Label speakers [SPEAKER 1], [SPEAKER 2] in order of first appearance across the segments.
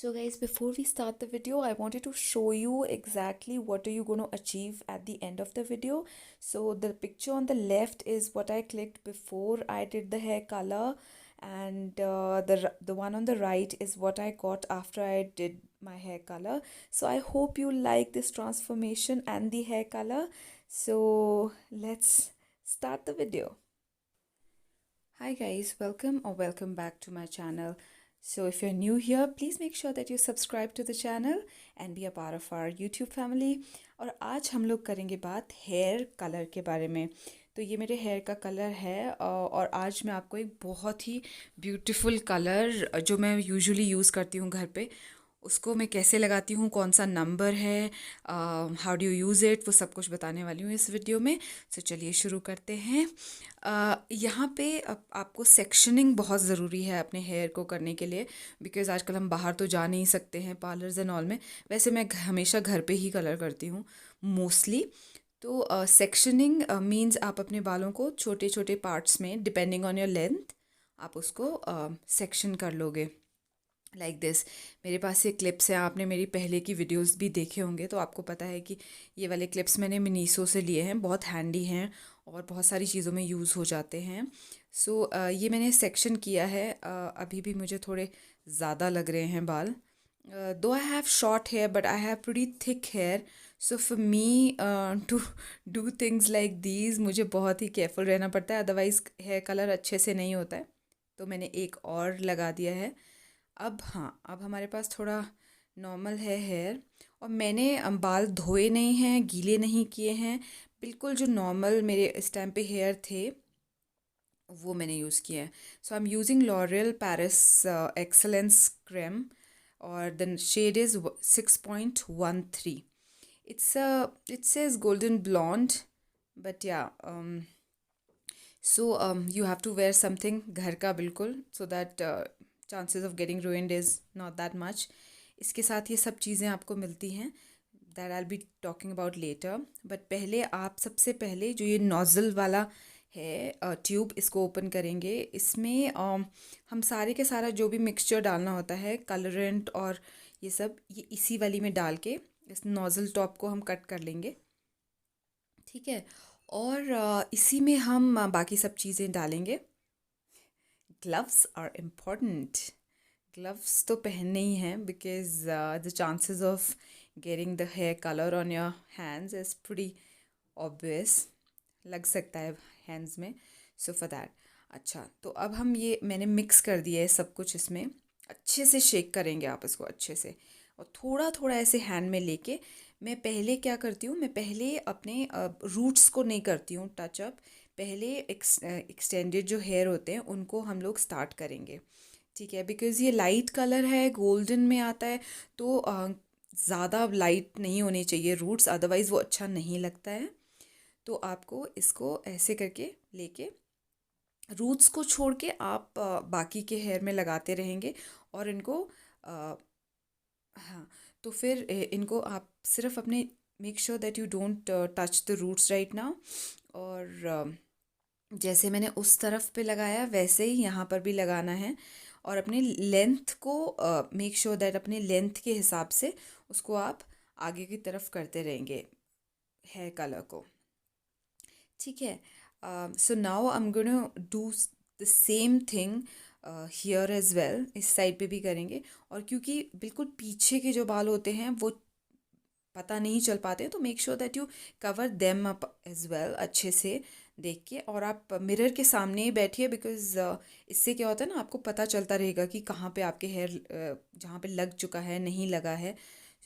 [SPEAKER 1] So guys, before we start the video, I wanted to show you exactly what are you going to achieve at the end of the video. So the picture on the left is what I clicked before I did the hair color, and the one on the right is what I got after I did my hair color. So I hope you like this transformation and the hair color. So let's start the video. Hi guys, welcome back to my channel. So if you're new here, please make sure that you subscribe to the channel and be a part of our YouTube family. और आज हम लोग करेंगे बात hair colour के बारे में। तो ये मेरे हेयर का कलर है और आज मैं आपको एक बहुत ही ब्यूटीफुल कलर जो मैं यूजुअली यूज़ करती हूँ घर पे, उसको मैं कैसे लगाती हूँ, कौन सा नंबर है, how do you use it, वो सब कुछ बताने वाली हूँ इस वीडियो में। तो चलिए शुरू करते हैं। यहाँ पे आपको सेक्शनिंग बहुत ज़रूरी है अपने हेयर को करने के लिए, बिकॉज़ आजकल हम बाहर तो जा नहीं सकते हैं पार्लर्स एंड ऑल में। वैसे मैं हमेशा घर पे ही कलर करती हूँ मोस्टली। तो सेक्शनिंग मीन्स आप अपने बालों को छोटे छोटे पार्ट्स में, डिपेंडिंग ऑन योर लेंथ, आप उसको सेक्शन कर लोगे लाइक दिस। मेरे पास ये क्लिप्स हैं, आपने मेरी पहले की वीडियोस भी देखे होंगे तो आपको पता है कि ये वाले क्लिप्स मैंने मिनीसो से लिए हैं, बहुत हैंडी हैं और बहुत सारी चीज़ों में यूज़ हो जाते हैं। ये मैंने सेक्शन किया है। अभी भी मुझे थोड़े ज़्यादा लग रहे हैं बाल, though I have short hair but I have pretty thick hair. So for me to do things like these मुझे बहुत ही केयरफुल रहना पड़ता है, अदरवाइज़ हेयर कलर अच्छे से नहीं होता है। तो मैंने एक और लगा दिया है। अब हाँ, अब हमारे पास थोड़ा नॉर्मल है हेयर। और मैंने बाल धोए नहीं हैं, गीले नहीं किए हैं, बिल्कुल जो नॉर्मल मेरे इस टाइम पे हेयर थे वो मैंने यूज़ किया है। So I am using L'Oreal Paris excellence cream और the shade is 6.13। It says golden blonde but yeah you have to wear something घर का बिल्कुल, so that chances of getting ruined is not that much. इसके साथ ये सब चीज़ें आपको मिलती हैं, that I'll be talking about later. But पहले आप सबसे पहले जो ये नोज़ल वाला है ट्यूब, इसको ओपन करेंगे। इसमें हम सारे के सारा जो भी मिक्सचर डालना होता है, कलरेंट और ये सब, ये इसी वाली में डाल के इस नोज़ल टॉप को हम कट कर लेंगे, ठीक है। और इसी में हम बाकी सब चीज़ें डालेंगे। Gloves are important. ग्लव्स तो पहनने ही हैं, because the chances of getting the hair colour on your hands is pretty obvious, लग सकता है हैंड्स में। सो फॉर दैट, अच्छा, तो अब हम ये मैंने मिक्स कर दिया है सब कुछ, इसमें अच्छे से शेक करेंगे आप इसको अच्छे से। और थोड़ा थोड़ा ऐसे हैंड में लेके, मैं पहले क्या करती हूँ, मैं पहले अपने रूट्स को नहीं करती हूँ टचअप, पहले एक्सटेंडेड जो हेयर होते हैं उनको हम लोग स्टार्ट करेंगे, ठीक है। बिकॉज़ ये लाइट कलर है, गोल्डन में आता है, तो ज़्यादा लाइट नहीं होनी चाहिए रूट्स, अदरवाइज़ वो अच्छा नहीं लगता है। तो आपको इसको ऐसे करके लेके रूट्स को छोड़ के आप बाकी के हेयर में लगाते रहेंगे और इनको हाँ, तो फिर इनको आप सिर्फ अपने make sure that you don't touch the roots right now. और जैसे मैंने उस तरफ पे लगाया वैसे ही यहाँ पर भी लगाना है। और अपने लेंथ को मेक श्योर दैट अपने लेंथ के हिसाब से उसको आप आगे की तरफ करते रहेंगे हेयर कलर को, ठीक है। So now I am gonna do the same thing here as well, इस साइड पे भी करेंगे। और क्योंकि बिल्कुल पीछे के जो बाल होते हैं वो पता नहीं चल पाते हैं, तो make sure that you cover them up as well अच्छे से देख के। और आप मिरर के सामने ही बैठिए, बिकॉज इससे क्या होता है ना, आपको पता चलता रहेगा कि कहाँ पे आपके हेयर जहाँ पे लग चुका है, नहीं लगा है,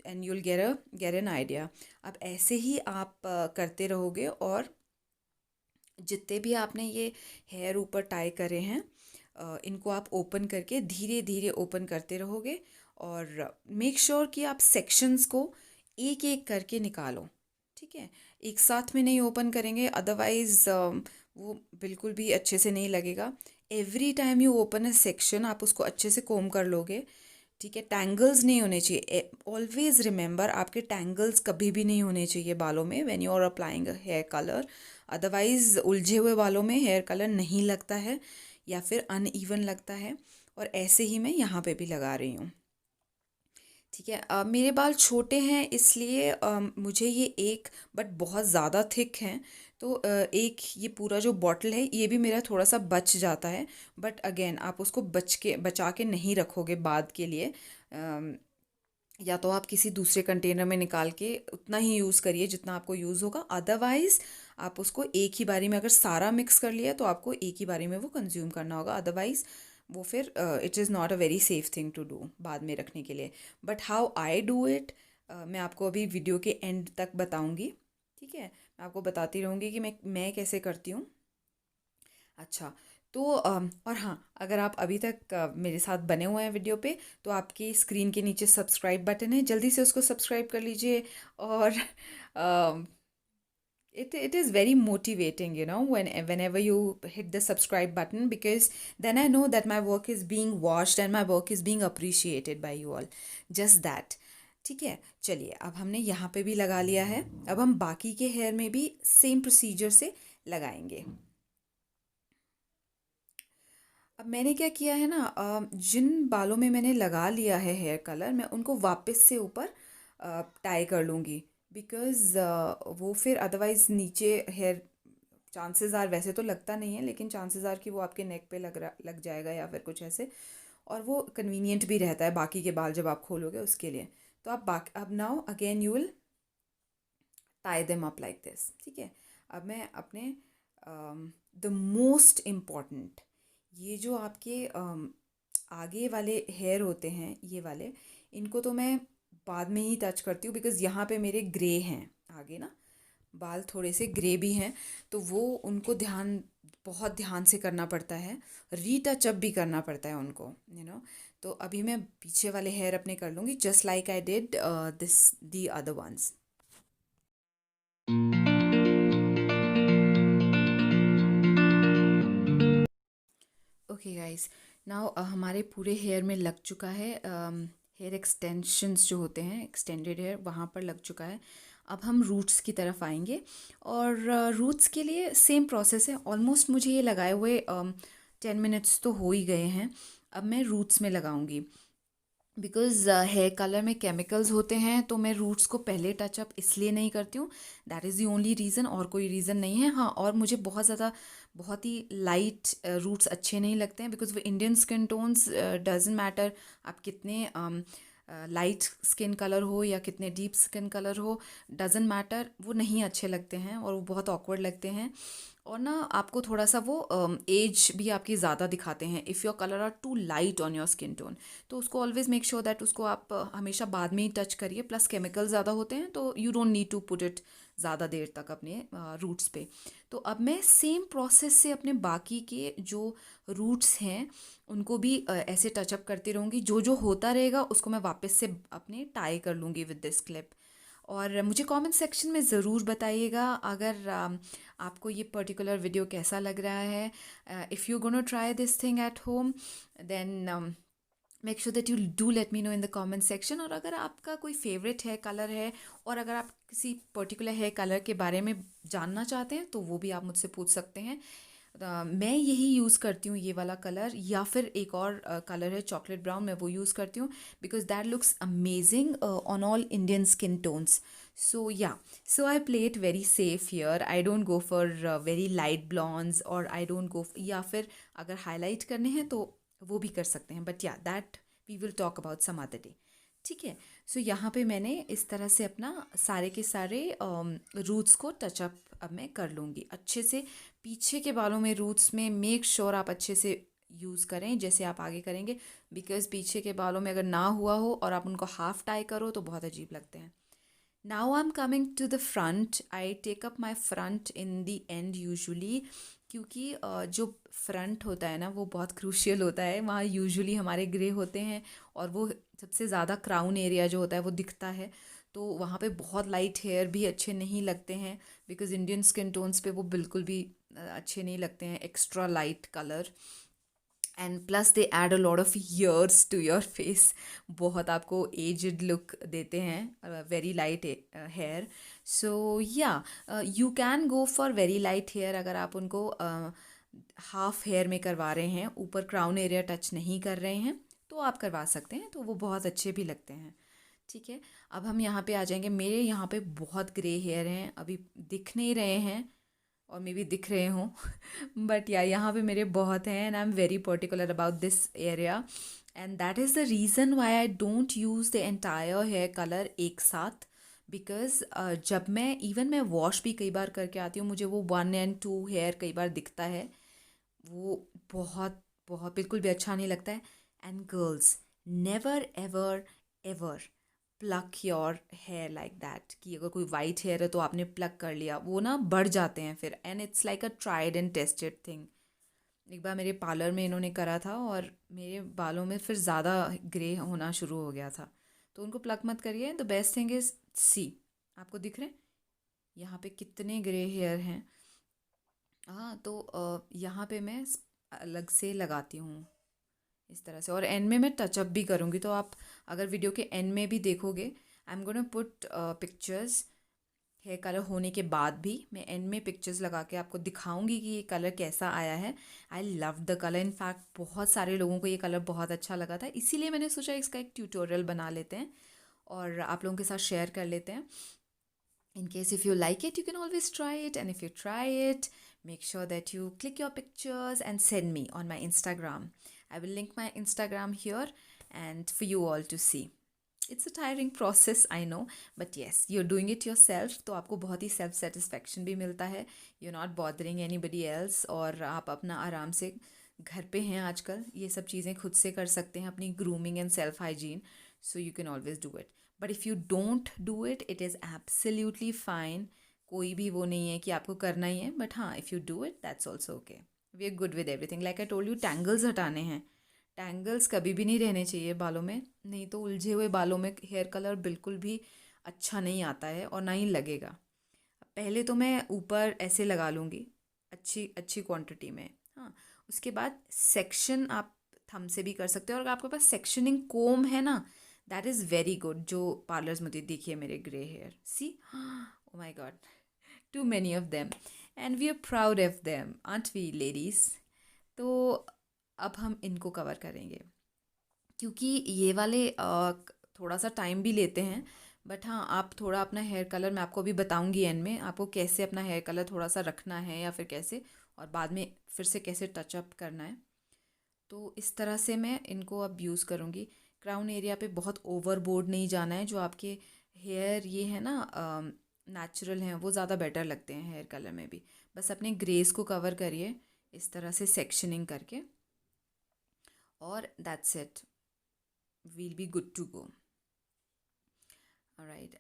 [SPEAKER 1] and you'll get an idea. अब ऐसे ही आप करते रहोगे और जितने भी आपने ये हेयर ऊपर टाई करे हैं इनको आप ओपन करके धीरे धीरे ओपन करते रहोगे। और मेक श्योर कि आप सेक्शंस को एक एक करके निकालो, ठीक है। एक साथ में नहीं ओपन करेंगे, अदरवाइज़ वो बिल्कुल भी अच्छे से नहीं लगेगा। Every time you open a section आप उसको अच्छे से कोम कर लोगे, ठीक है। टैंगल्स नहीं होने चाहिए, ऑलवेज रिमेंबर, आपके टैंगल्स कभी भी नहीं होने चाहिए बालों में when you are applying hair colour. Otherwise उलझे हुए बालों में हेयर कलर नहीं लगता है या फिर अनइवन लगता है। और ऐसे ही मैं यहाँ पे भी लगा रही हूँ। ठीक है। मेरे बाल छोटे हैं इसलिए मुझे ये एक बट बहुत ज़्यादा थिक हैं, तो एक ये पूरा जो बॉटल है ये भी मेरा थोड़ा सा बच जाता है। बट अगेन आप उसको बचा के नहीं रखोगे बाद के लिए। अम, या तो आप किसी दूसरे कंटेनर में निकाल के उतना ही यूज़ करिए जितना आपको यूज़ होगा। अदरवाइज़ आप उसको एक ही बारी में, अगर सारा मिक्स कर लिया तो आपको एक ही बारी में वो कंज्यूम करना होगा। अदरवाइज़ वो फिर it is not a very safe thing to do बाद में रखने के लिए। But how I do it, मैं आपको अभी वीडियो के एंड तक बताऊंगी। ठीक है, मैं आपको बताती रहूँगी कि मैं कैसे करती हूँ। अच्छा, तो और हाँ, अगर आप अभी तक मेरे साथ बने हुए हैं वीडियो पे, तो आपकी स्क्रीन के नीचे सब्सक्राइब बटन है, जल्दी से उसको सब्सक्राइब कर लीजिए। और it is very motivating, whenever you hit the subscribe button, because then I know that my work is being watched and my work is being appreciated by you all. Just that. ठीक है, चलिए अब हमने यहाँ पे भी लगा लिया है। अब हम बाकी के हेयर में भी सेम प्रोसीजर से लगाएंगे। अब मैंने क्या किया है ना, जिन बालों में मैंने लगा लिया है हेयर कलर, मैं उनको वापस से ऊपर टाई कर लूँगी। बिकॉज़ वो फिर अदरवाइज़ नीचे हेयर, चांसेस आर, वैसे तो लगता नहीं है लेकिन चांसेस आर कि वो आपके नेक पे लग जाएगा या फिर कुछ ऐसे। और वो कन्वीनियंट भी रहता है बाकी के बाल जब आप खोलोगे उसके लिए। तो आप अब now again you will tie them up like this. ठीक है, अब मैं अपने द मोस्ट इम्पॉर्टेंट, ये जो आपके आगे वाले हेयर होते हैं ये वाले, इनको तो मैं बाद में ही टच करती हूँ, बिकॉज़ यहाँ पे मेरे ग्रे हैं आगे ना, बाल थोड़े से ग्रे भी हैं। तो वो उनको बहुत ध्यान से करना पड़ता है, रीटचअप भी करना पड़ता है उनको, तो अभी मैं पीछे वाले हेयर अपने कर लूँगी, just like I did this the other ones. Okay guys, now हमारे पूरे हेयर में लग चुका है। हेयर एक्सटेंशंस जो होते हैं, एक्सटेंडेड हेयर वहाँ पर लग चुका है। अब हम रूट्स की तरफ आएंगे, और रूट्स के लिए सेम प्रोसेस है ऑलमोस्ट। मुझे ये लगाए हुए 10 मिनट्स तो हो ही गए हैं। अब मैं रूट्स में लगाऊंगी, बिकॉज़ हेयर कलर में केमिकल्स होते हैं, तो मैं रूट्स को पहले टचअप इसलिए नहीं करती हूँ। That is the only reason, और कोई रीज़न नहीं है। हाँ, और मुझे बहुत ही लाइट रूट्स अच्छे नहीं लगते हैं, बिकॉज़ वो Indian skin tones doesn't matter, आप कितने लाइट स्किन कलर हो या कितने डीप स्किन कलर हो, डजेंट मैटर, वो नहीं अच्छे लगते हैं और वो बहुत ऑकवर्ड लगते हैं। और ना आपको थोड़ा सा वो एज भी आपकी ज़्यादा दिखाते हैं if your colour are too light on your skin tone. तो उसको ऑलवेज मेक श्योर दैट उसको आप हमेशा बाद में ही टच करिए। प्लस केमिकल ज़्यादा होते हैं, तो you don't need to put it ज़्यादा देर तक अपने रूट्स पे। तो अब मैं सेम प्रोसेस से अपने बाकी के जो रूट्स हैं उनको भी ऐसे टचअप करती रहूँगी। जो जो होता रहेगा उसको मैं वापस से अपने टाई कर लूँगी विद दिस क्लिप। और मुझे कमेंट सेक्शन में ज़रूर बताइएगा अगर आपको ये पर्टिकुलर वीडियो कैसा लग रहा है। If you gonna try this thing at home, then make sure that you do let me know in the comment section. और अगर आपका कोई फेवरेट हेयर कलर है, और अगर आप किसी पर्टिकुलर हेयर कलर के बारे में जानना चाहते हैं, तो वो भी आप मुझसे पूछ सकते हैं। मैं यही यूज़ करती हूँ, ये वाला कलर, या फिर एक और कलर है चॉकलेट ब्राउन, मैं वो यूज़ करती हूँ, because that looks amazing on all Indian skin tones. So yeah, so I play it very safe here. I don't go for very light blondes, और आई डोंट गो, या फिर अगर highlight करने हैं तो वो भी कर सकते हैं, but yeah that we will talk about some other day. ठीक है, सो यहाँ पे मैंने इस तरह से अपना सारे के सारे रूट्स को टचअप अब मैं कर लूँगी अच्छे से। पीछे के बालों में रूट्स में मेक श्योर आप अच्छे से यूज़ करें जैसे आप आगे करेंगे, बिकॉज पीछे के बालों में अगर ना हुआ हो और आप उनको हाफ टाई करो तो बहुत अजीब लगते हैं। Now I am coming to the front. I take up my front in the end usually, क्योंकि जो फ्रंट होता है ना वो बहुत क्रूशियल होता है, वहाँ यूजुअली हमारे ग्रे होते हैं, और वो सबसे ज़्यादा क्राउन एरिया जो होता है वो दिखता है। तो वहाँ पे बहुत लाइट हेयर भी अच्छे नहीं लगते हैं, बिकॉज इंडियन स्किन टोन्स पे वो बिल्कुल भी अच्छे नहीं लगते हैं, extra light colour. And plus they add a lot of years to your face, बहुत आपको एजड लुक देते हैं very light hair. So yeah, you can go for very light hair अगर आप उनको हाफ हेयर में करवा रहे हैं, ऊपर क्राउन एरिया टच नहीं कर रहे हैं, तो आप करवा सकते हैं, तो वो बहुत अच्छे भी लगते हैं। ठीक है, अब हम यहाँ पे आ जाएंगे। मेरे यहाँ पे बहुत ग्रे हेयर हैं, अभी दिख नहीं रहे हैं और मे बी दिख रहे हों बट या यहाँ पे मेरे बहुत हैं and I am very particular about this area and that is the reason why I don't use the entire hair colour एक साथ। बिकॉज जब मैं वॉश भी कई बार करके आती हूँ, मुझे वो 1 and 2 हेयर कई बार दिखता है, वो बहुत बहुत बिल्कुल भी अच्छा नहीं लगता है। And girls, never ever ever pluck your hair like that, कि अगर कोई वाइट हेयर है तो आपने प्लक कर लिया, वो ना बढ़ जाते हैं फिर, and it's like a tried and tested thing. एक बार मेरे पार्लर में इन्होंने करा था और मेरे बालों में फिर ज़्यादा ग्रे होना शुरू हो गया था। तो उनको प्लक मत करिए। द बेस्ट थिंग इज़, सी आपको दिख रहे हैं यहाँ पे कितने ग्रे हेयर हैं। हाँ, तो यहाँ पे मैं अलग से लगाती हूँ इस तरह से, और एंड में मैं टचअप भी करूँगी। तो आप अगर वीडियो के एंड में भी देखोगे, I am gonna put pictures hair colour होने के बाद भी। मैं एंड में पिक्चर्स लगा के आपको दिखाऊंगी कि ये कलर कैसा आया है। I love the colour, in fact बहुत सारे लोगों को ये कलर बहुत अच्छा लगा था, इसीलिए मैंने सोचा इसका एक ट्यूटोरियल बना लेते हैं और आप लोगों के साथ शेयर कर लेते हैं। In case if you like it, you can always try it. And if you try it, make sure that you click your pictures and send me on my Instagram. I will link my Instagram here and for you all to see. It's a tiring process, I know, but yes, you're doing it yourself, तो आपको बहुत ही self satisfaction भी मिलता है। You're not bothering anybody else, और आप अपना आराम से घर पे हैं आजकल, ये सब चीज़ें खुद से कर सकते हैं, अपनी grooming and self hygiene, so you can always do it. But if you don't do it, it is absolutely fine. कोई भी वो नहीं है कि आपको करना ही है, बट हाँ, if you do it that's also okay. We are good with everything. Like I told you, tangles हटाने हैं। टैंगल्स कभी भी नहीं रहने चाहिए बालों में, नहीं तो उलझे हुए बालों में हेयर कलर बिल्कुल भी अच्छा नहीं आता है और ना ही लगेगा। पहले तो मैं ऊपर ऐसे लगा लूँगी अच्छी अच्छी क्वांटिटी में। हाँ, उसके बाद सेक्शन आप थंब से भी कर सकते हो, और अगर आपके पास सेक्शनिंग कोम है ना, दैट इज़ वेरी गुड। जो पार्लर्स मुझे देखिए मेरे grey hair, see, oh my god, too many of them and we are proud of them, aren't we ladies. तो अब हम इनको कवर करेंगे, क्योंकि ये वाले थोड़ा सा टाइम भी लेते हैं। बट हाँ, आप थोड़ा अपना हेयर कलर, मैं आपको अभी बताऊंगी एंड में आपको कैसे अपना हेयर कलर थोड़ा सा रखना है या फिर कैसे, और बाद में फिर से कैसे टचअप करना है। तो इस तरह से मैं इनको अब यूज़ करूँगी। क्राउन एरिया पे बहुत ओवरबोर्ड नहीं जाना है। जो आपके हेयर ये है ना नेचुरल हैं, वो ज़्यादा बेटर लगते हैं हेयर कलर में भी। बस अपने ग्रेस को कवर करिए इस तरह से सेक्शनिंग करके, और that's it, we'll be good to go. All right.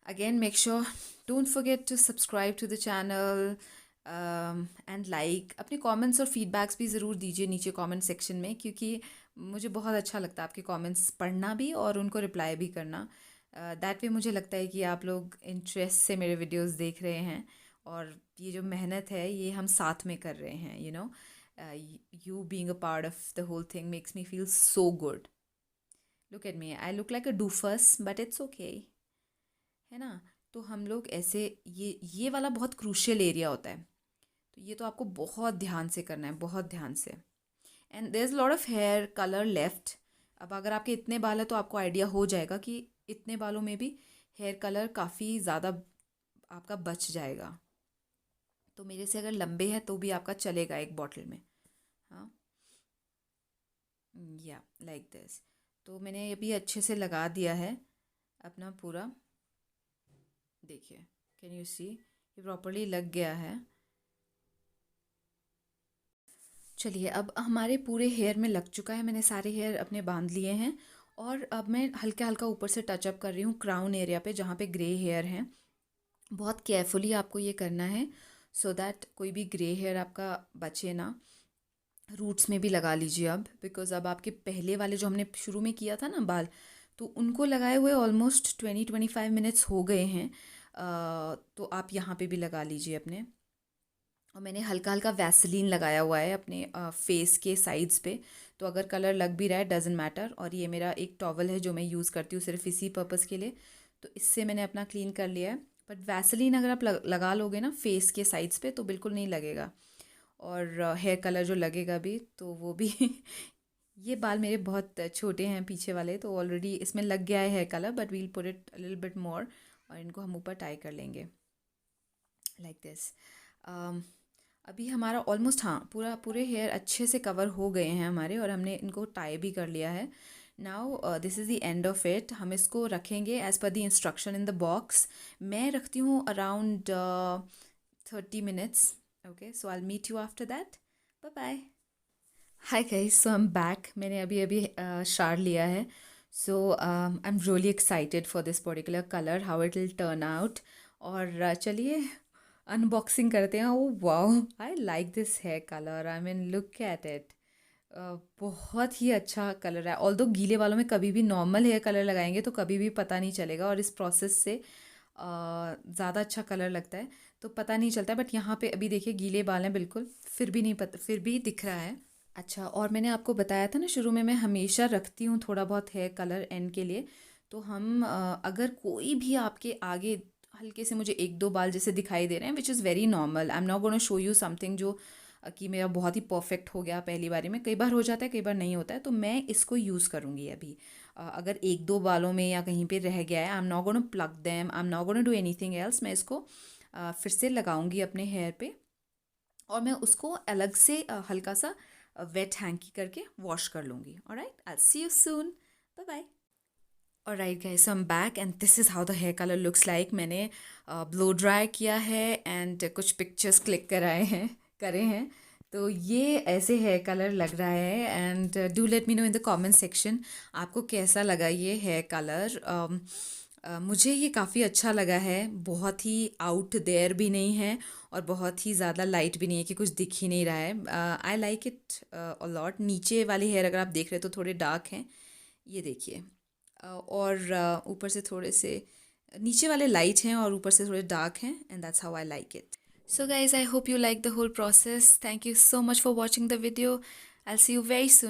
[SPEAKER 1] Again, make sure, don't forget to subscribe to the channel and like. अपने comments और feedbacks भी ज़रूर दीजिए नीचे comment section में, क्योंकि मुझे बहुत अच्छा लगता है आपके comments पढ़ना भी और उनको reply भी करना। दैट वे मुझे लगता है कि आप लोग इंटरेस्ट से मेरे वीडियोस देख रहे हैं, और ये जो मेहनत है ये हम साथ में कर रहे हैं। You know, you being a part of the whole thing makes me feel so good. Look at me, I look like a doofus, but it's okay, है ना। तो हम लोग ऐसे, ये वाला बहुत क्रूशियल एरिया होता है, तो ये तो आपको बहुत ध्यान से करना है, बहुत ध्यान से। And there is lot of hair colour left. अब अगर आपके इतने बाल है तो आपको आइडिया हो जाएगा कि इतने बालों में भी हेयर कलर काफ़ी ज़्यादा आपका बच जाएगा। तो मेरे से अगर लंबे हैं तो भी आपका चलेगा एक बॉटल में। हाँ, या लाइक दिस। तो मैंने अभी अच्छे से लगा दिया है अपना पूरा, देखिए, कैन यू सी, ये प्रॉपरली लग गया है। चलिए, अब हमारे पूरे हेयर में लग चुका है, मैंने सारे हेयर अपने बांध लिए हैं, और अब मैं हल्का हल्का ऊपर से टचअप कर रही हूँ क्राउन एरिया पे जहाँ पे ग्रे हेयर हैं। बहुत केयरफुली आपको ये करना है, सो दैट कोई भी ग्रे हेयर आपका बचे ना। रूट्स में भी लगा लीजिए अब, बिकॉज़ अब आपके पहले वाले जो हमने शुरू में किया था ना बाल, तो उनको लगाए हुए ऑलमोस्ट 20-25 मिनट्स हो गए हैं। तो आप यहाँ पे भी लगा लीजिए अपने। और मैंने हल्का हल्का वैसलीन लगाया हुआ है अपने फेस के साइड्स पे, तो अगर कलर लग भी रहा है डजेंट मैटर। और ये मेरा एक टॉवल है जो मैं यूज़ करती हूँ सिर्फ इसी पर्पज़ के लिए, तो इससे मैंने अपना क्लीन कर लिया है। बट वैसलीन अगर आप लगा लोगे ना फेस के साइड्स पे तो बिल्कुल नहीं लगेगा, और हेयर कलर जो लगेगा भी तो वो भी ये बाल मेरे बहुत छोटे हैं पीछे वाले, तो ऑलरेडी इसमें लग गया है hair colour, but we'll put it little bit more, और इनको हम ऊपर टाई कर लेंगे लाइक दिस। अभी हमारा ऑलमोस्ट, हाँ, पूरे हेयर अच्छे से कवर हो गए हैं हमारे, और हमने इनको टाई भी कर लिया है। Now this is the end of it. हम इसको रखेंगे as per the instruction in the box. मैं रखती हूँ around 30 minutes। Okay, so I meet you after that. Bye bye. Hi guys, so I am back. मैंने अभी अभी शार लिया है, so I am really excited for this particular colour, how it will turn out. और चलिए unboxing करते हैं। Oh wow, I like this hair colour, I mean look at it. बहुत ही अच्छा कलर है। ऑल्दो गीले बालों में कभी भी नॉर्मल हेयर कलर लगाएंगे तो कभी भी पता नहीं चलेगा, और इस प्रोसेस से ज़्यादा अच्छा कलर लगता है, तो पता नहीं चलता है। बट यहाँ पे अभी देखिए गीले बाल हैं बिल्कुल, फिर भी नहीं पता, फिर भी दिख रहा है। अच्छा, और मैंने आपको बताया था ना शुरू में, मैं हमेशा रखती हूँ थोड़ा बहुत हेयर कलर एंड के लिए। तो हम अगर कोई भी आपके आगे हल्के से मुझे एक दो बाल जैसे दिखाई दे रहे हैं, which is very normal, I am not gonna show you something जो कि मेरा बहुत ही परफेक्ट हो गया पहली बारी में। कई बार हो जाता है, कई बार नहीं होता है, तो मैं इसको यूज़ करूँगी अभी। अगर एक दो बालों में या कहीं पे रह गया है, I am not gonna plug them, I am not gonna do anything else. मैं इसको फिर से लगाऊंगी अपने हेयर पे, और मैं उसको अलग से हल्का सा वेट हैंकी करके वॉश कर लूँगी। Alright, I see you soon. Bye bye. Alright guys, so I am back and this is how the hair colour looks like. मैंने ब्लो ड्राई किया है एंड कुछ पिक्चर्स क्लिक करे हैं। तो ये ऐसे हेयर कलर लग रहा है, and do let me know in the comment section आपको कैसा लगा ये हेयर कलर। मुझे ये काफ़ी अच्छा लगा है, बहुत ही आउट देयर भी नहीं है और बहुत ही ज़्यादा लाइट भी नहीं है कि कुछ दिख ही नहीं रहा है। I like it a lot. नीचे वाले हेयर अगर आप देख रहे हो तो थोड़े डार्क हैं, ये देखिए। और ऊपर से थोड़े से नीचे वाले लाइट हैं और ऊपर से थोड़े डार्क हैं, and that's how I like it. So guys, I hope you like the whole process. Thank you so much for watching the video. I'll see you very soon.